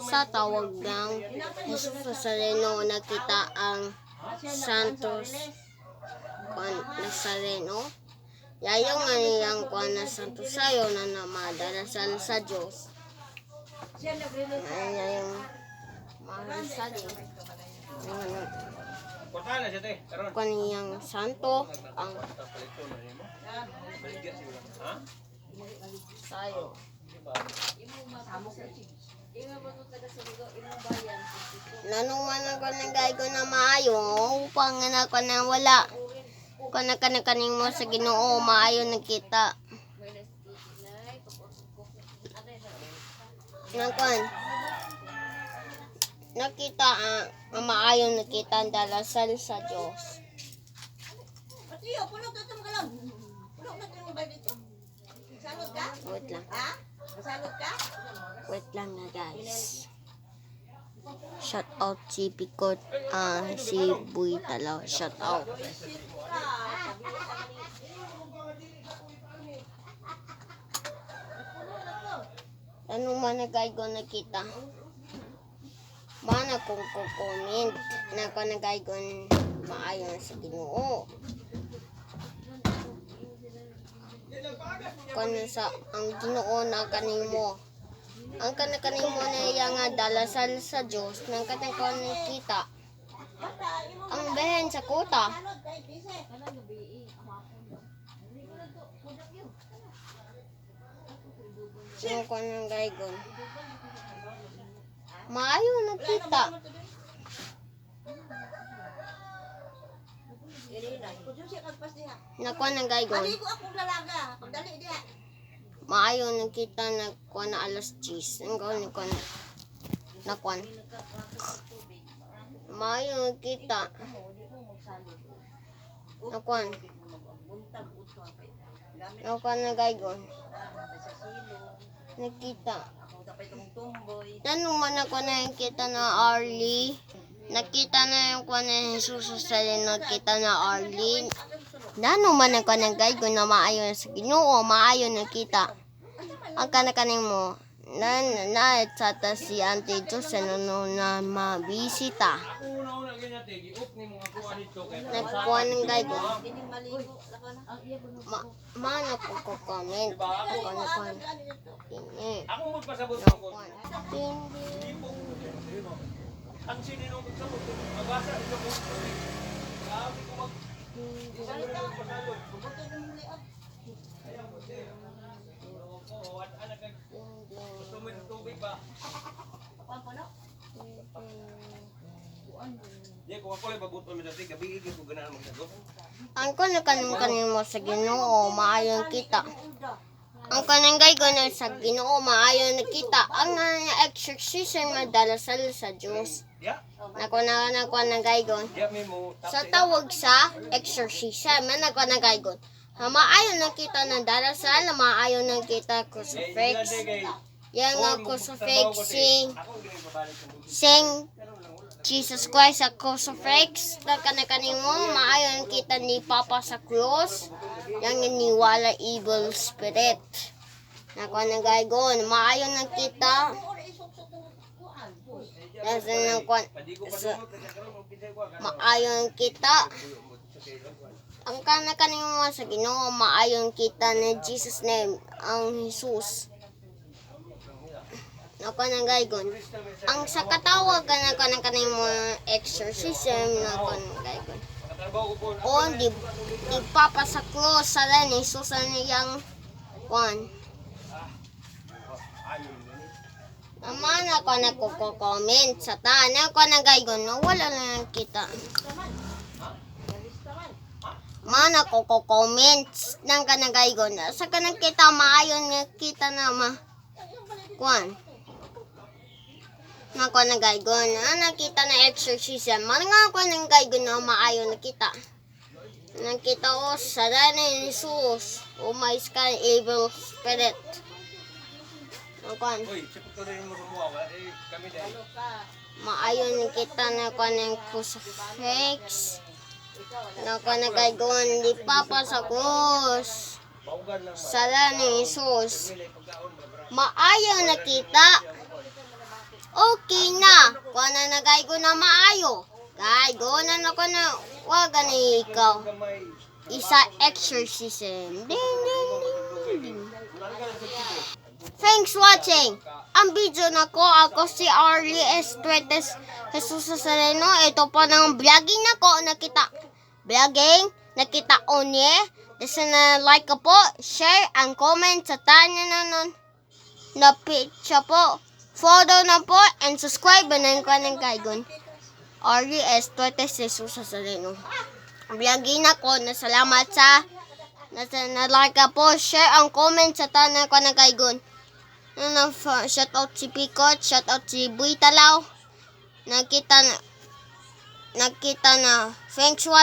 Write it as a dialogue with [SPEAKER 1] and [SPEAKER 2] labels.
[SPEAKER 1] Sa tawag ng Jesus Nazareno, nakita ang Santos Nazareno. Yayo nga niyang kuan na Santos sayo na namadarasal sa Diyos. Ayan yung mahasal kuan niyang santo ang sayo. Nanuman ako ng gay ko na maayo upang na ko na wala ko na kanakaning mo sa Ginoo maayo nakita nakon nakita ang maayo nakita ang dalasal sa Diyos. Wait lang. Wait lang na guys. Shout out si Pikot, si Buy Talaw. Shout out. Anong managay ko nakita? Mana kung comment na ko nagay ko maayon sa Ginoo. Kung sa ang Ginoo na kaning mo. Ang kanakaning mo na iya nga dalasal sa Diyos nang kanang ko nakita. Ang behen sa kuta. Yung ko nang gaygon. Maayo nakita. Nakuha ng gaygon. Maayo nakita na kuha na alas 10. Ang gawin ko na nakuha. Maayo nakita. Nakuha. Nakuha ng gaygon. Nakita. Tanong man ako na nakita na Arlie. Nakita na yung kuha na Jesus sa nakita na Arlie. Nano man ako ng gaygon na maayo na sa Ginoo, maayo nakita. Ang kanakaning mo, na tsata si Auntie Jose na mabisita. Nagkuha ng gaygon. Mana ko comment. Ako nakuha.
[SPEAKER 2] Ako magpasabot ako. Ang sininong magsabot, mabasa ito ko. Grabe ko mag... Gusto mo yung tubig ba? Di, kung ako lang baguto mo dati, gabi ko ganahan magsagot.
[SPEAKER 1] Ang kanakanin mo sa Ginoo, maayon kita. Ang kananggay ko na sa Ginoo, maayon nakita. Ang exorcism madalasal sa Diyos. Nako na ng gaygon. Sa tawag sa exorcism, nako na gaygon. Maayon nakita ng dalasal, maayon nakita crucifix. Yang nga crucifix sing Jesus Christ sa crucifix. Nagkanakaning mo, maayon kita ni Papa sa cross. Yang iniwala evil spirit. Nako na gaygon, maayon nakita. Maayon kita. Ang kanakaning mo sa Ginoo, maayon kita na Jesus name, ang Jesus. Nako na gaygon. Ang sa katawag na kanakaning mo exorcism nako na gaygon. O di Papa sa cross sa ni Jesus niyang one. Naman ako nagko-comment sa tanan ko na gaygon, wala lang kita. Mana ko comment nang kanang gaygon. Sa kanang kita maayon nga kita na ma. Kuan. Nako na gaygon. Nakita na exorcism. Mana nga ko nang gaygon na maayon nakita. Nakita o sa ni Jesus. Oh my sky evil spirit. Kuan.
[SPEAKER 2] Uy, siya rin mo gumawa. Kami din.
[SPEAKER 1] Maayon kita na kanang crucifix. Nako na gaygon di Papa sa cross. Sala ni Jesus. Maayo nakita. Okay na. Kuha na nagay ko na maayo. Gay, go na ko na. Wag na ikaw.
[SPEAKER 2] Gamay.
[SPEAKER 1] Isa exorcism. Ding, ding, ding, ding. Thanks watching. Ang video na ko, ako si Arlie Estretes Jesus Nazareno. Ito pa ng vlogging na ko. Nakita. Vlogging. Nakita onye. Desa na like ka po. Share ang comment sa tanya na nun. Na picture po. Follow na po. And subscribe na ko ng kaigon. Arlie Estretes Jesus Nazareno. Vlogging na ko. Nasalamat sa na like ka po. Share ang comment sa tanya ko ng kaigon. Shout out si Picot, shout out si Buy Talaw. Nakita na. Thanks watching.